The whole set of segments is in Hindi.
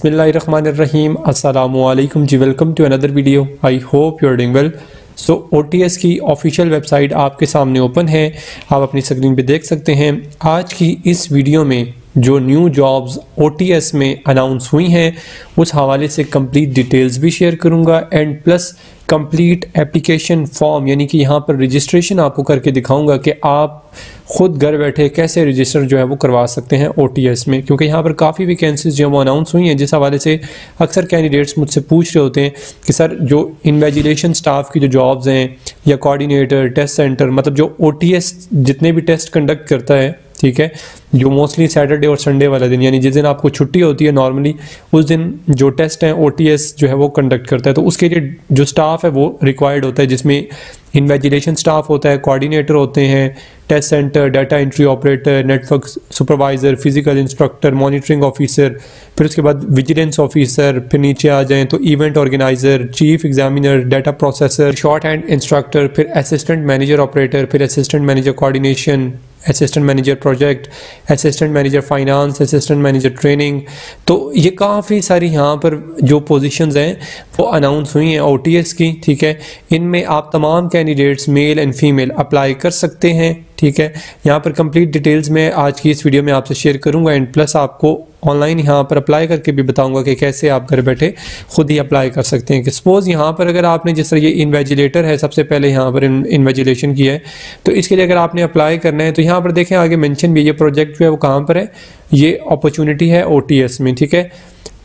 बिस्मिल्लाहिर्रहमानिर्रहीम अस्सलामुअलैकुम जी, welcome to another video. I hope you are doing well. So OTS की ऑफिशियल वेबसाइट आपके सामने ओपन है, आप अपनी स्क्रीन पे देख सकते हैं। आज की इस वीडियो में जो न्यू जॉब्स OTS में अनाउंस हुई हैं उस हवाले से कंप्लीट डिटेल्स भी शेयर करूंगा and plus complete application form यानी कि यहाँ पर रजिस्ट्रेशन आपको करके दिखाऊंगा कि आप खुद घर बैठे कैसे रजिस्टर जो है वो करवा सकते हैं OTS में, क्योंकि यहाँ पर काफ़ी वैकेंसीज जो है वो अनाउंस हुई हैं, जिस हवाले से अक्सर कैंडिडेट्स मुझसे पूछ रहे होते हैं कि सर जो इन्वेजिलेशन स्टाफ की जो जॉब्स हैं या कोऑर्डिनेटर, टेस्ट सेंटर, मतलब जो OTS जितने भी टेस्ट कंडक्ट करता है, ठीक है, जो मोस्टली सैटरडे और संडे वाला दिन यानी जिस दिन आपको छुट्टी होती है नॉर्मली उस दिन जो टेस्ट हैं OTS जो है वो कंडक्ट करता है। तो उसके लिए जो स्टाफ है वो रिक्वायर्ड होता है, जिसमें इन्वेजिलेशन स्टाफ होता है, कोऑर्डिनेटर होते हैं, test centre, data entry operator, network supervisor, physical instructor, monitoring officer, फिर उसके बाद विजिलेंस ऑफिसर, फिर नीचे आ जाएँ तो event organiser, chief examiner, data processor, short hand instructor, फिर असिस्टेंट मैनेजर ऑपरेटर, फिर assistant manager coordination, assistant manager project, assistant manager finance, assistant manager training. तो ये काफ़ी सारी यहाँ पर जो पोजीशंस हैं वो अनाउंस हुई हैं OTS की, ठीक है। इनमें आप तमाम candidates male and female apply कर सकते हैं, ठीक है। यहाँ पर कंप्लीट डिटेल्स मैं आज की इस वीडियो में आपसे शेयर करूँगा एंड प्लस आपको ऑनलाइन यहाँ पर अप्लाई करके भी बताऊंगा कि कैसे आप घर बैठे खुद ही अप्लाई कर सकते हैं। कि सपोज यहाँ पर अगर आपने जिस तरह ये इन्वेजिलेटर है, सबसे पहले यहाँ पर इन्वेजिलेशन किया है, तो इसके लिए अगर आपने अप्लाई करना है तो यहाँ पर देखें आगे मेंशन भी, ये प्रोजेक्ट जो है वो कहाँ पर है, ये अपॉर्चुनिटी है OTS में, ठीक है।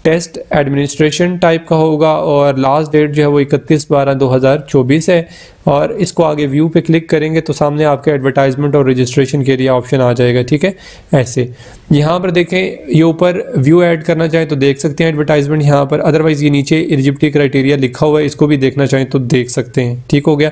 टेस्ट एडमिनिस्ट्रेशन टाइप का होगा और लास्ट डेट जो है वो 31/12/2024 है। और इसको आगे व्यू पे क्लिक करेंगे तो सामने आपके एडवर्टाइजमेंट और रजिस्ट्रेशन के लिए ऑप्शन आ जाएगा, ठीक है। ऐसे यहाँ पर देखें, ये ऊपर व्यू ऐड करना चाहें तो देख सकते हैं एडवर्टाइजमेंट यहाँ पर, अदरवाइज ये नीचे एलिजिबिलिटी क्राइटेरिया लिखा हुआ है, इसको भी देखना चाहें तो देख सकते हैं, ठीक हो गया।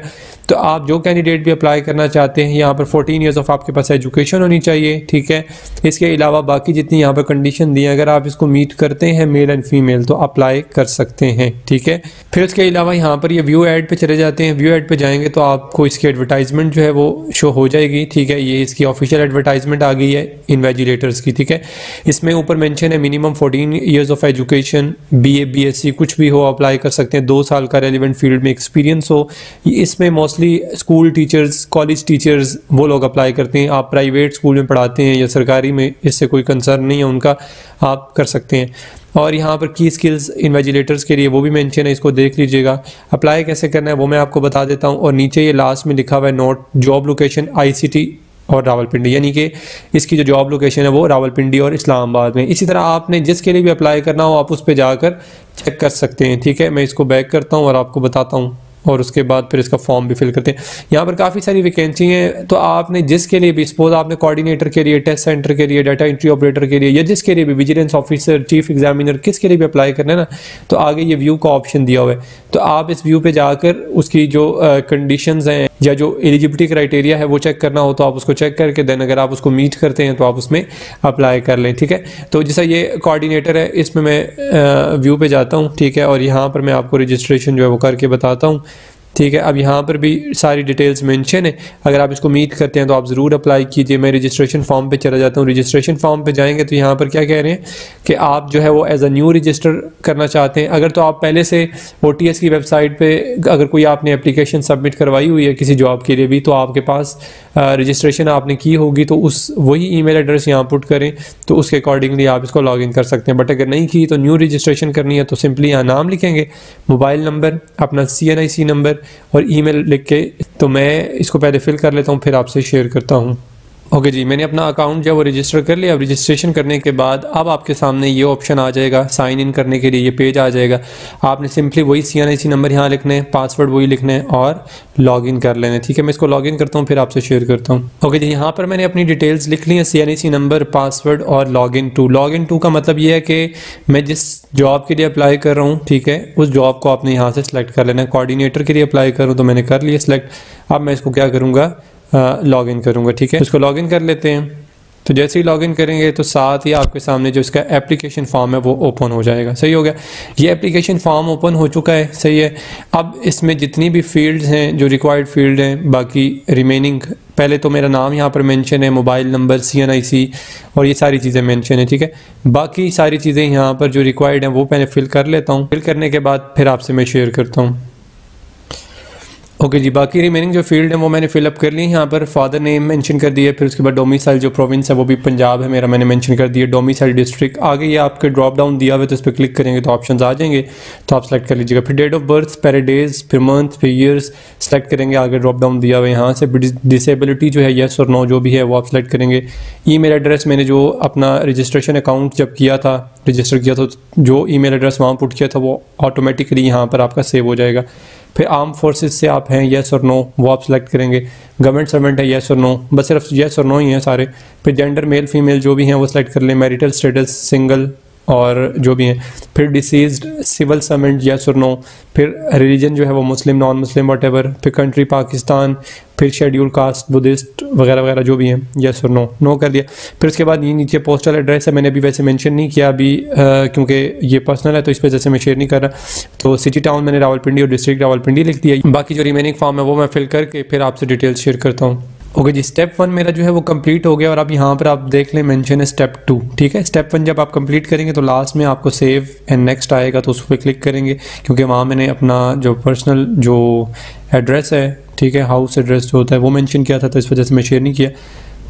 तो आप जो कैंडिडेट भी अप्लाई करना चाहते हैं यहाँ पर 14 ईयर्स ऑफ आपके पास एजुकेशन होनी चाहिए, ठीक है। इसके अलावा बाकी जितनी यहाँ पर कंडीशन दी है अगर आप इसको मीट करते हैं मेल एंड फीमेल तो अप्लाई कर सकते हैं, ठीक है। फिर उसके अलावा यहाँ पर ये व्यू ऐड पे चले जाते हैं, व्यू ऐड पे जाएंगे तो आपको इसकी एडवर्टाइजमेंट जो है वो शो हो जाएगी, ठीक है। ये इसकी ऑफिशियल एडवर्टाइजमेंट आ गई है इन्वेजिलेटर्स की, ठीक है। इसमें ऊपर मेंशन है minimum 14 years of education, BA BSc कुछ भी हो अप्लाई कर सकते हैं, 2 साल का रेलिवेंट फील्ड में एक्सपीरियंस हो। इसमें mostly school teachers, college teachers वो लोग अप्लाई करते हैं। आप प्राइवेट स्कूल में पढ़ाते हैं या सरकारी में, इससे कोई कंसर्न नहीं है उनका, आप कर सकते हैं। और यहाँ पर की स्किल्स इन्वेजिलेटर्स के लिए वो भी मेंशन है, इसको देख लीजिएगा। अप्लाई कैसे करना है वो मैं आपको बता देता हूँ। और नीचे ये लास्ट में लिखा हुआ है नोट जॉब लोकेशन ICT और रावलपिंडी, यानी कि इसकी जो जॉब लोकेशन है वो रावलपिंडी और इस्लामाबाद में। इसी तरह आपने जिसके लिए भी अप्लाई करना हो आप उस पर जाकर चेक कर सकते हैं, ठीक है। मैं इसको बैक करता हूँ और आपको बताता हूँ और उसके बाद फिर इसका फॉर्म भी फिल करते हैं। यहाँ पर काफ़ी सारी वैकेंसी हैं, तो आपने जिसके लिए भी, सपोज आपने कोऑर्डिनेटर के लिए, टेस्ट सेंटर के लिए, डाटा एंट्री ऑपरेटर के लिए या जिसके लिए भी, विजिलेंस ऑफिसर, चीफ एग्जामिनर, किसके लिए भी अप्लाई करना है ना, तो आगे ये व्यू का ऑप्शन दिया हुआ है। तो आप इस व्यू पे जाकर उसकी जो कंडीशंस हैं या जो एलिजिबिलिटी क्राइटेरिया है वो चेक करना हो तो आप उसको चेक करके देन अगर आप उसको मीट करते हैं तो आप उसमें अप्लाई कर लें, ठीक है। तो जैसा ये कोऑर्डिनेटर है इसमें मैं व्यू पे जाता हूँ, ठीक है, और यहाँ पर मैं आपको रजिस्ट्रेशन जो है वो करके बताता हूँ, ठीक है। अब यहाँ पर भी सारी डिटेल्स मेंशन है, अगर आप इसको मीट करते हैं तो आप ज़रूर अप्लाई कीजिए। मैं रजिस्ट्रेशन फॉर्म पे चला जाता हूँ। रजिस्ट्रेशन फॉर्म पे जाएंगे तो यहाँ पर क्या कह रहे हैं कि आप जो है वो एज अ न्यू रजिस्टर करना चाहते हैं। अगर तो आप पहले से OTS की वेबसाइट पे अगर कोई आपने एप्लीकेशन सबमिट करवाई हुई है किसी जॉब के लिए भी, तो आपके पास रजिस्ट्रेशन आपने की होगी तो उस वही ईमेल एड्रेस यहाँ पुट करें तो उसके अकॉर्डिंगली आप इसको लॉगिन कर सकते हैं। बट अगर नहीं की तो न्यू रजिस्ट्रेशन करनी है तो सिंपली यहाँ नाम लिखेंगे, मोबाइल नंबर, अपना CNIC नंबर और ईमेल लिख के। तो मैं इसको पहले फिल कर लेता हूँ फिर आपसे शेयर करता हूँ। ओके जी, मैंने अपना अकाउंट जो है वो रजिस्टर कर लिया। अब रजिस्ट्रेशन करने के बाद अब आपके सामने ये ऑप्शन आ जाएगा, साइन इन करने के लिए ये पेज आ जाएगा। आपने सिंपली वही CNIC नंबर यहाँ लिखना है, पासवर्ड वही लिखना है और लॉग इन कर लेना है, ठीक है। मैं इसको लॉग इन करता हूँ फिर आपसे शेयर करता हूँ। ओके जी, यहाँ पर मैंने अपनी डिटेल्स लिख ली है, CNIC नंबर, पासवर्ड और लॉग इन टू का मतलब ये है कि मैं जिस जॉब के लिए अप्लाई कर रहा हूँ, ठीक है, उस जॉब को आपने यहाँ से सिलेक्ट कर लेना है। कोऑर्डिनेटर के लिए अप्लाई करूँ तो मैंने कर लिया सिलेक्ट। अब मैं इसको क्या करूँगा, लॉग इन करूँगा, ठीक है। इसको लॉग इन कर लेते हैं। तो जैसे ही लॉगिन करेंगे तो साथ ही आपके सामने जो इसका एप्लीकेशन फॉर्म है वो ओपन हो जाएगा। सही हो गया, ये एप्लीकेशन फॉर्म ओपन हो चुका है। सही है, अब इसमें जितनी भी फील्ड्स हैं जो रिक्वायर्ड फील्ड हैं, बाकी रिमेनिंग, पहले तो मेरा नाम यहाँ पर मेंशन है, मोबाइल नंबर, CNIC और ये सारी चीज़ें मेंशन है। ठीक है, बाकी सारी चीज़ें यहाँ पर जो रिक्वायर्ड हैं वो पहले फिल कर लेता हूँ। फिल करने के बाद फिर आपसे मैं शेयर करता हूँ। ओके जी, बाकी रिमेनिंग जो फील्ड है वो मैंने फिलअप कर ली। यहाँ पर फादर नेम मेंशन कर दिया, फिर उसके बाद डोमिसाइल जो प्रोविंस है वो भी पंजाब है मेरा, मैंने मेंशन कर दिया। डोमिसाइल डिस्ट्रिक्ट आगे ये आपके ड्रॉप डाउन दिया हुआ है, तो इस पर क्लिक करेंगे तो ऑप्शंस आ जाएंगे, तो आप सेलेक्ट कर लीजिएगा। फिर डेट ऑफ बर्थ, फिर डेज, फिर मंथ, फिर ईयर्स सेलेक्ट करेंगे। आगे ड्रॉप डाउन दिया हुआ है, यहाँ से डिसेबिलिटी जो है येस और नो जो भी है वो आप सेलेक्ट करेंगे। ईमेल एड्रेस, मैंने जो अपना रजिस्ट्रेशन अकाउंट जब किया था, रजिस्टर किया था, जो ईमेल एड्रेस वहाँ पुट किया था वो ऑटोमेटिकली यहाँ पर आपका सेव हो जाएगा। फिर आर्म फोर्सेस से आप हैं, येस और नो वो आप सेलेक्ट करेंगे। गवर्नमेंट सर्वेंट है, येस और नो, बस सिर्फ येस और नो ही हैं सारे। फिर जेंडर मेल फीमेल जो भी हैं वो सेलेक्ट कर लें। मैरिटल स्टेटस सिंगल और जो भी हैं। फिर डिसीज्ड, सिविल सर्वेंट, येस और नो। फिर रिलीजन जो है वो मुस्लिम, नॉन मुस्लिम, वट एवर। फिर कंट्री पाकिस्तान, फिर शेड्यूल कास्ट, बुद्धिस्ट वगैरह वगैरह जो भी हैं, येस और नो, नो कर दिया। फिर उसके बाद ये नीचे पोस्टल एड्रेस है, मैंने अभी वैसे मेंशन नहीं किया अभी क्योंकि ये पर्सनल है तो इस वजह से मैं शेयर नहीं कर रहा। तो सिटी टाउन मैंने रावलपिंडी और डिस्ट्रिक्ट रावलपिंडी लिख दिया। बाकी जो रिमेनिंग फॉर्म है वो मैं फिल करके फिर आपसे डिटेल्स शेयर करता हूँ। ओके जी, स्टेप 1 मेरा जो है वो कंप्लीट हो गया और अब यहाँ पर आप देख लें मेंशन है स्टेप 2। ठीक है, स्टेप 1 जब आप कंप्लीट करेंगे तो लास्ट में आपको सेव एंड नेक्स्ट आएगा, तो उस पर क्लिक करेंगे क्योंकि वहाँ मैंने अपना जो पर्सनल जो एड्रेस है, ठीक है, हाउस एड्रेस जो होता है वो मेंशन किया था, तो इस वजह से मैं शेयर नहीं किया।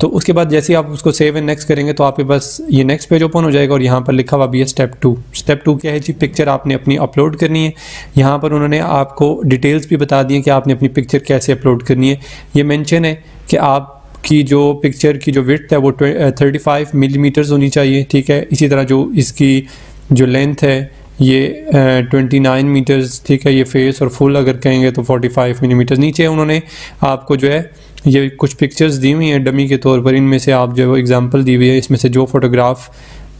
तो उसके बाद जैसे ही आप उसको सेव एंड नेक्स्ट करेंगे तो आपके पास ये नेक्स्ट पेज ओपन हो जाएगा और यहाँ पर लिखा हुआ भी है स्टेप 2। स्टेप 2 क्या है जी? पिक्चर आपने अपनी अपलोड करनी है। यहाँ पर उन्होंने आपको डिटेल्स भी बता दी है कि आपने अपनी पिक्चर कैसे अपलोड करनी है। ये मेंशन है कि आपकी जो पिक्चर की जो विड्थ है वो 35 मिलीमीटर्स होनी चाहिए। ठीक है, इसी तरह जो इसकी जो लेंथ है ये 29 मीटर्स। ठीक है, ये फेस और फुल अगर कहेंगे तो 45 मिलीमीटर। नीचे उन्होंने आपको जो है ये कुछ पिक्चर्स दी हुई हैं डमी के तौर पर, इनमें से आप जो है एग्जांपल दी हुई है, इसमें से जो फोटोग्राफ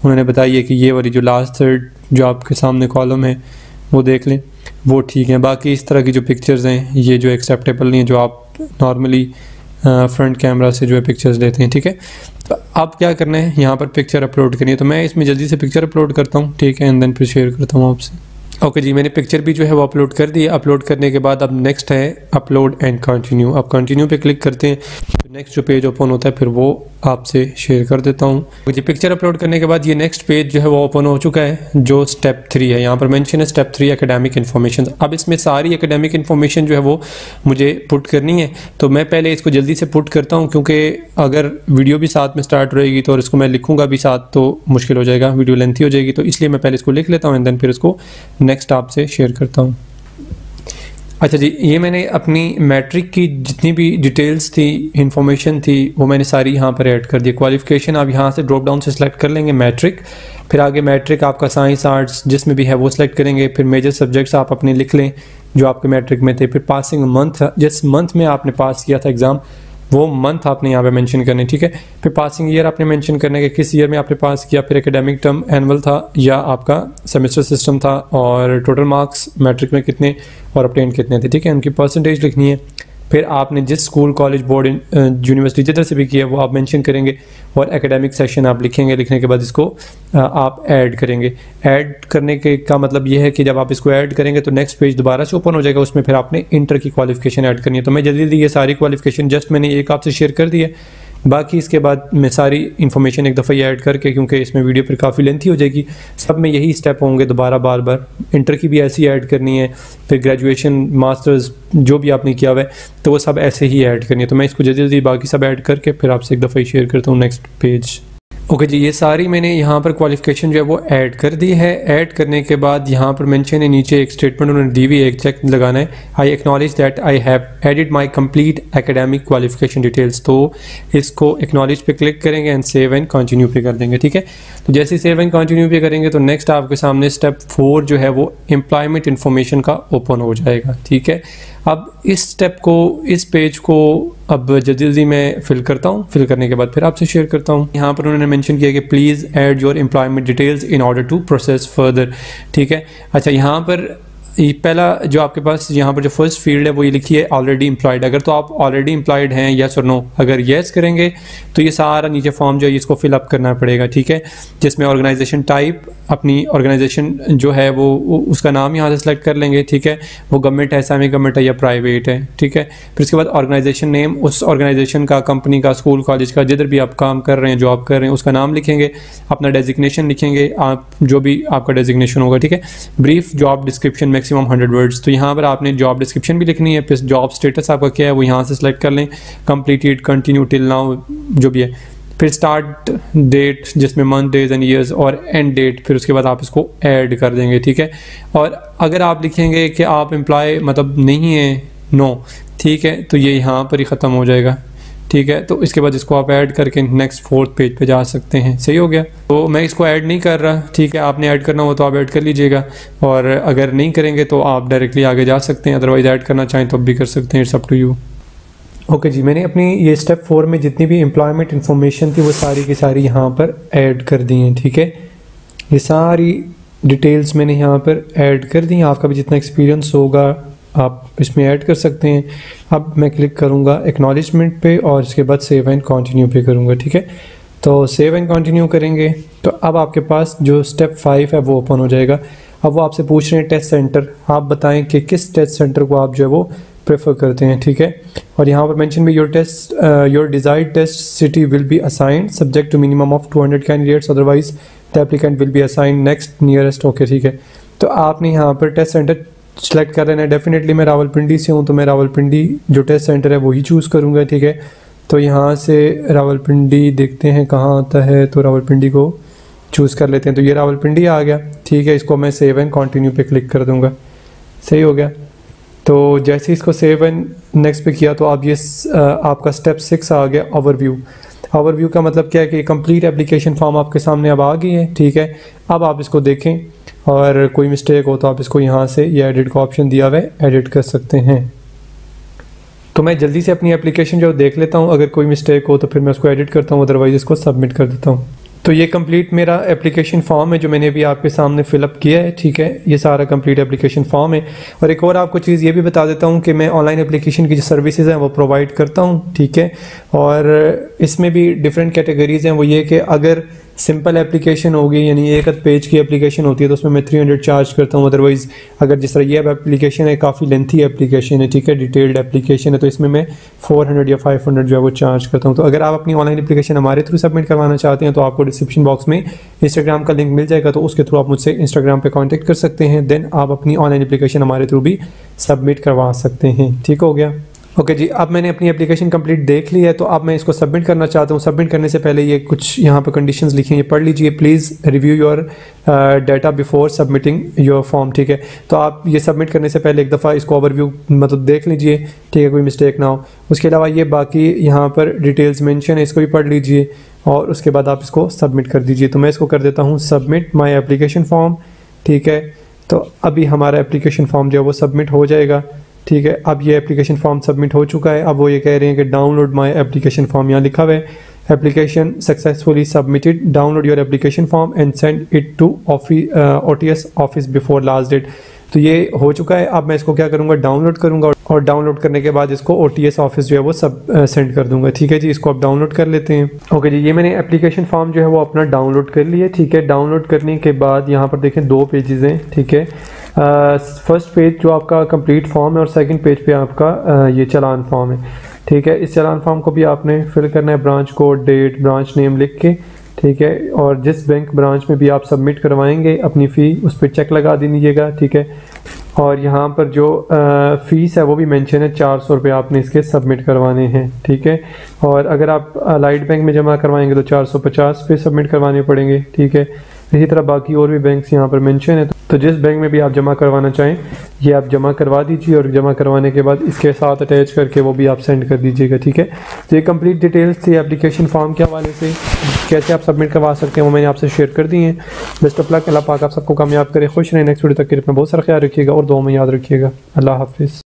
उन्होंने बताई है कि ये वाली जो लास्ट थर्ड जो आपके सामने कॉलम है वो देख लें, वो ठीक है। बाकी इस तरह की जो पिक्चर्स हैं ये जो एक्सेप्टेबल नहीं है, जो आप नॉर्मली फ्रंट कैमरा से जो है पिक्चर्स लेते हैं। ठीक है, तो आप क्या करना है, यहाँ पर पिक्चर अपलोड करनी है। तो मैं इसमें जल्दी से पिक्चर अपलोड करता हूँ, ठीक है, एंड देन फिर शेयर करता हूँ आपसे। ओके जी, मैंने पिक्चर भी जो है वो अपलोड कर दी है। अपलोड करने के बाद अब नेक्स्ट है अपलोड एंड कंटिन्यू। अब कंटिन्यू पे क्लिक करते हैं, नेक्स्ट जो पेज ओपन होता है फिर वो आपसे शेयर कर देता हूँ। मुझे पिक्चर अपलोड करने के बाद ये नेक्स्ट पेज जो है वो ओपन हो चुका है, जो स्टेप 3 है। यहाँ पर मेंशन है स्टेप 3 एकेडमिक इन्फॉर्मेशन। अब इसमें सारी एकेडमिक इन्फॉर्मेशन जो है वो मुझे पुट करनी है, तो मैं पहले इसको जल्दी से पुट करता हूँ क्योंकि अगर वीडियो भी साथ में स्टार्ट रहेगी तो और इसको मैं लिखूँगा भी साथ तो मुश्किल हो जाएगा, वीडियो लेंथी हो जाएगी। तो इसलिए मैं पहले इसको लिख लेता हूँ एंड देन फिर इसको नेक्स्ट आपसे शेयर करता हूँ। अच्छा जी, ये मैंने अपनी मैट्रिक की जितनी भी डिटेल्स थी, इंफॉर्मेशन थी, वो मैंने सारी यहाँ पर ऐड कर दी। क्वालिफिकेशन आप यहाँ से ड्रॉप डाउन से सिलेक्ट कर लेंगे मैट्रिक, फिर आगे मैट्रिक आपका साइंस आर्ट्स जिसमें भी है वो सिलेक्ट करेंगे। फिर मेजर सब्जेक्ट्स आप अपने लिख लें जो आपके मैट्रिक में थे। फिर पासिंग मंथ, जिस मंथ में आपने पास किया था एग्ज़ाम वो मंथ आपने यहाँ पे मेंशन करने, ठीक है। फिर पासिंग ईयर आपने मेंशन करने के किस ईयर में आपने पास किया। फिर एकेडमिक टर्म एनुअल था या आपका सेमेस्टर सिस्टम था, और टोटल मार्क्स मैट्रिक में कितने और ऑब्टेन कितने थे, ठीक है। उनकी परसेंटेज लिखनी है। फिर आपने जिस स्कूल कॉलेज बोर्ड यूनिवर्सिटी जिधर से भी किया वो आप मेंशन करेंगे, और एकेडमिक सेशन आप लिखेंगे। लिखने के बाद इसको आप ऐड करेंगे। ऐड करने के का मतलब ये है कि जब आप इसको ऐड करेंगे तो नेक्स्ट पेज दोबारा से ओपन हो जाएगा, उसमें फिर आपने इंटर की क्वालिफिकेशन ऐड करनी है। तो मैं जल्दी जल्दी ये सारी क्वालिफिकेशन जस्ट मैंने एक आपसे शेयर कर दी है, बाकी इसके बाद मैं सारी इन्फॉर्मेशन एक दफ़ा ऐड करके, क्योंकि इसमें वीडियो फिर काफ़ी लेंथी हो जाएगी, सब में यही स्टेप होंगे दोबारा बार बार। इंटर की भी ऐसी ऐड करनी है, फिर ग्रेजुएशन मास्टर्स जो भी आपने किया हुआ है तो वो सब ऐसे ही ऐड करनी है। तो मैं इसको जल्दी जल्दी बाकी सब ऐड करके फिर आपसे एक दफ़ा ही शेयर करता हूँ नेक्स्ट पेज। ओके जी, ये सारी मैंने यहाँ पर क्वालिफिकेशन जो है वो ऐड कर दी है। ऐड करने के बाद यहाँ पर मेंशन है नीचे एक स्टेटमेंट उन्होंने दी हुई है, एक चेक लगाना है। I acknowledge that I have added my complete academic qualification details. तो इसको एक्नॉलेज पे क्लिक करेंगे एंड सेव एंड कंटिन्यू पे कर देंगे, ठीक है। तो जैसे सेव एंड कंटिन्यू पे करेंगे तो नेक्स्ट आपके सामने स्टेप 4 जो है वो एम्प्लॉयमेंट इन्फॉर्मेशन का ओपन हो जाएगा, ठीक है। अब इस स्टेप को, इस पेज को अब जल्दी जल्दी मैं फिल करता हूँ। फिल करने के बाद फिर आपसे शेयर करता हूँ। यहाँ पर उन्होंने मेंशन किया कि please add your employment details in order to process further, ठीक है। अच्छा, यहाँ पर ये पहला जो आपके पास यहाँ पर जो फर्स्ट फील्ड है वो ये लिखी है ऑलरेडी एम्प्लॉयड। अगर तो आप ऑलरेडी एम्प्लॉयड हैं यस और नो, अगर यस करेंगे तो ये सारा नीचे फॉर्म जो है इसको फिलअप करना पड़ेगा, ठीक है, जिसमें ऑर्गेनाइजेशन टाइप अपनी ऑर्गेनाइजेशन जो है वो उसका नाम यहाँ से सेलेक्ट कर लेंगे, ठीक है, वो गवर्नमेंट है, सेमी गवर्नमेंट है या प्राइवेट है, ठीक है। फिर उसके बाद ऑर्गेनाइजेशन नेम, उस ऑर्गेनाइजेशन का, कंपनी का, स्कूल कॉलेज का, जिधर भी आप काम कर रहे हैं, जॉब कर रहे हैं, उसका नाम लिखेंगे, अपना डेजिग्नेशन लिखेंगे, आप जो भी आपका डेजिग्नेशन होगा, ठीक है। Brief job description maximum 100 words, तो यहाँ पर आपने जॉब डिस्क्रिप्शन भी लिखनी है, फिर जॉब स्टेटस आपका क्या है वो यहाँ से सेलेक्ट कर लें, कंप्लीटेड, कंटिन्यू, टिल नाउ, जो भी है। फिर स्टार्ट डेट जिसमें मंथ, डेज एंड ईयर्स, और एंड डेट, फिर उसके बाद आप इसको ऐड कर देंगे, ठीक है। और अगर आप लिखेंगे कि आप एम्प्लॉय मतलब नहीं है, नो, ठीक है, तो ये यहाँ पर ही ख़त्म हो जाएगा, ठीक है। तो इसके बाद इसको आप ऐड करके नेक्स्ट 4th पेज पे जा सकते हैं। सही हो गया। तो मैं इसको ऐड नहीं कर रहा, ठीक है, आपने ऐड करना हो तो आप ऐड कर लीजिएगा, और अगर नहीं करेंगे तो आप डायरेक्टली आगे जा सकते हैं, अदरवाइज ऐड करना चाहें तो भी कर सकते हैं, it's up to you. Okay जी, मैंने अपनी ये स्टेप 4 में जितनी भी एम्प्लॉयमेंट इन्फॉर्मेशन थी वो सारी की सारी यहाँ पर ऐड कर दी हैं, ठीक है। ये सारी डिटेल्स मैंने यहाँ पर ऐड कर दी हैं। आपका भी जितना एक्सपीरियंस होगा आप इसमें ऐड कर सकते हैं। अब मैं क्लिक करूँगा एक्नॉलेजमेंट पे और इसके बाद सेव एंड कंटिन्यू पे करूँगा, ठीक है। तो सेव एंड कंटिन्यू करेंगे तो अब आपके पास जो स्टेप 5 है वो ओपन हो जाएगा। अब वो आपसे पूछ रहे हैं टेस्ट सेंटर, आप बताएं कि किस टेस्ट सेंटर को आप जो है वो प्रेफर करते हैं, ठीक है। और यहाँ पर मेंशन भी your desired test city will be assigned subject to minimum of 200 candidates, otherwise the applicant will be assigned next nearest. Okay, ठीक है। तो आपने यहाँ पर टेस्ट सेंटर सेलेक्ट कर लेना है। डेफिनेटली मैं रावलपिंडी से हूँ तो मैं रावलपिंडी जो टेस्ट सेंटर है वही चूज़ करूँगा, ठीक है। तो यहाँ से रावलपिंडी देखते हैं कहाँ आता है, तो रावलपिंडी को चूज़ कर लेते हैं। तो ये रावलपिंडी आ गया, ठीक है। इसको मैं सेव एंड कंटिन्यू पे क्लिक कर दूँगा। सही हो गया। तो जैसे ही इसको सेव एंड नेक्स्ट पे किया तो आप ये आपका स्टेप 6 आ गया, ओवरव्यू। ओवरव्यू का मतलब क्या है कि कंप्लीट एप्लीकेशन फॉर्म आपके सामने अब आ गई है, ठीक है। अब आप इसको देखें और कोई मिस्टेक हो तो आप इसको यहाँ से ये एडिट का ऑप्शन दिया हुआ है, एडिट कर सकते हैं। तो मैं जल्दी से अपनी एप्लीकेशन जो देख लेता हूँ, अगर कोई मिस्टेक हो तो फिर मैं उसको एडिट करता हूँ, अदरवाइज इसको सबमिट कर देता हूँ। तो ये कंप्लीट मेरा एप्लीकेशन फॉर्म है जो मैंने अभी आपके सामने फिलअप किया है, ठीक है। ये सारा कंप्लीट एप्लीकेशन फॉर्म है। और एक और आपको चीज़ ये भी बता देता हूँ कि मैं ऑनलाइन एप्लीकेशन की जो सर्विसेज हैं वो प्रोवाइड करता हूँ, ठीक है। और इसमें भी डिफरेंट कैटेगरीज हैं। वो ये कि अगर सिंपल एप्लीकेशन होगी, यानी एक पेज की एप्लीकेशन होती है, तो उसमें मैं 300 चार्ज करता हूँ। अदरवाइज़ अगर जिस तरह ये एप्लीकेशन है, काफ़ी लेंथी एप्लीकेशन है, ठीक है, डिटेल्ड एप्लीकेशन है, तो इसमें मैं 400 या 500 जो है वो चार्ज करता हूँ। तो अगर आप अपनी ऑनलाइन एप्लीकेशन हमारे थ्रू सबमिट करवाना चाहते हैं तो आपको डिस्क्रिप्शन बॉक्स में इंस्टाग्राम का लिंक मिल जाएगा, तो उसके थ्रू आप मुझसे इंस्टाग्राम पर कॉन्टैक्ट कर सकते हैं। देन आप अपनी ऑनलाइन एप्लीकेशन हमारे थ्रू भी सबमिट करवा सकते हैं। ठीक हो गया। ओके जी, अब मैंने अपनी एप्लीकेशन कंप्लीट देख ली है, तो अब मैं इसको सबमिट करना चाहता हूँ। सबमिट करने से पहले ये कुछ यहाँ पर कंडीशंस लिखी हैं, ये पढ़ लीजिए। Please review your data before submitting your form, ठीक है। तो आप ये सबमिट करने से पहले एक दफ़ा इसको ओवरव्यू मतलब देख लीजिए, ठीक है, कोई मिस्टेक ना हो। उसके अलावा ये बाकी यहाँ पर डिटेल्स मेंशन है, इसको भी पढ़ लीजिए और उसके बाद आप इसको सबमिट कर दीजिए। तो मैं इसको कर देता हूँ सबमिट माई एप्लीकेशन फॉर्म, ठीक है। तो अभी हमारा एप्लीकेशन फॉर्म जो है वो सबमिट हो जाएगा, ठीक है। अब ये एप्लीकेशन फॉर्म सबमिट हो चुका है। अब वो ये कह रहे हैं कि डाउनलोड माय एप्लीकेशन फॉर्म, यहाँ लिखा हुआ है application successfully submitted, download your application form and send it to OTS office before last date. तो ये हो चुका है। अब मैं इसको क्या करूँगा, डाउनलोड करूँगा और डाउनलोड करने के बाद इसको OTS ऑफिस जो है वो सब सेंड कर दूंगा, ठीक है जी। इसको आप डाउनलोड कर लेते हैं। ओके जी, ये मैंने एप्लीकेशन फॉर्म जो है वो अपना डाउनलोड कर लिया, ठीक है। डाउनलोड करने के बाद यहाँ पर देखें 2 पेजेस हैं, ठीक है। फर्स्ट पेज जो आपका कंप्लीट फॉर्म है और सेकंड पेज पे आपका ये चालान फॉर्म है, ठीक है। इस चालान फॉर्म को भी आपने फिल करना है, branch code, date, branch name लिख के, ठीक है। और जिस बैंक ब्रांच में भी आप सबमिट करवाएंगे अपनी फ़ी, उस पर चेक लगा दीजिएगा, ठीक है। और यहाँ पर जो फ़ीस है वो भी मेंशन है, 400 रुपये आपने इसके सबमिट करवाने हैं, ठीक है। और अगर आप अलाइड बैंक में जमा करवाएंगे तो 450 रुपये सबमिट करवाने पड़ेंगे, ठीक है। इसी तरह बाकी और भी बैंक्स यहाँ पर मेंशन है, तो जिस बैंक में भी आप जमा करवाना चाहें ये आप जमा करवा दीजिए और जमा करवाने के बाद इसके साथ अटैच करके वो भी आप सेंड कर दीजिएगा, ठीक है। तो ये कंप्लीट डिटेल्स थी एप्लीकेशन फॉर्म के हवाले से, कैसे आप सबमिट करवा सकते हैं वो मैंने आपसे शेयर कर दी हैं। बेस्ट ऑफ लक, अल्लाह पाक आप सबको कामयाब करे, खुश रहें। नेक्स्ट वीडियो तक के लिए अपना बहुत सारा ख्याल रखिएगा और दुआ में याद रखिएगा। अल्लाह हाफिज़।